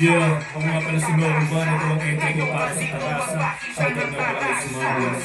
Yeah, ako nga pala si Noron Ban. Ito ang entry ko para sa Tarasa. Shoutout na pala kay Sumagas.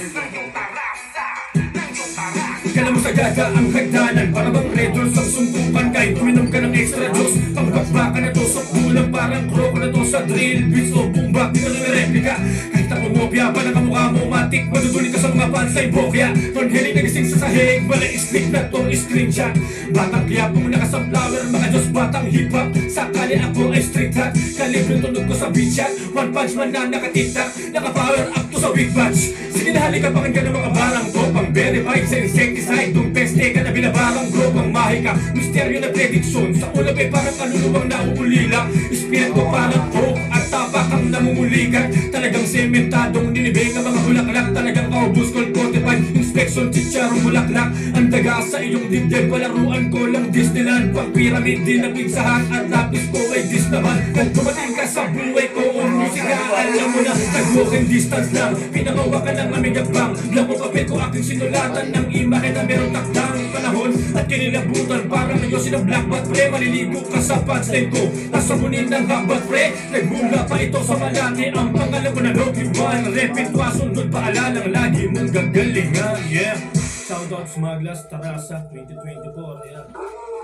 Kailan mo sagada ang hagdanan, para bang Red Doors ang suntukan. Kahit uminom ka ng extra juice, pangbakba ka na to. Sakbulang parang kroko na to sa drill beats o boom bap, di ka na replika. Kahit ako mobya, pa na kamukha mo matik, madudulit ka sa mga pansay bokya. Tonheling nagising sa sahig, wala islik na to screenshot. Batang kaya pumunta ka sa flower, mga Diyos batang hip hop. Sakali ako ay street hat, kalibre tunog ko sa beat shot. One punch man na nakatiktak, naka-power up to sa big batch. Sige na halika, pakinggan ng mga barang ko, pang verified sa insecticide. Nung peste ka na binabarang bro, pang mahika. Misteryo na prediction, sa ulap ay parang kaluluwang nauulila. Spirit ko parang coke at tabakang namumulikat. Talagang sementadong ninibig ang mga bulaklak. Talagang kaubos call 45 inspection, chicharong bulaklak. Ang daga sa iyong dibdib, palaruan ko lang Disneyland. Pang pyramid din ang pizzahan at lapis ko ay dis naman. Kung tumating ka sa buhay ko o musika, alam mo na, nag-walking distance lang. Pinangawa ka ng amigagbang, blanco papel ko aking sinulatan ng imahe na merong takdang panahon at kinilabutan. Parang nayosin ng black bat pre, maliligo ka sa punchline ko. Nasabunin ng habat pre, nagmula pa ito sa malaki. Ang pangalan ko na Loki-Wan, repitwa sundot paalalang lagi mong gagalingan. Yeah, shoutout Smaglas, Tarasa 2024. Yeah.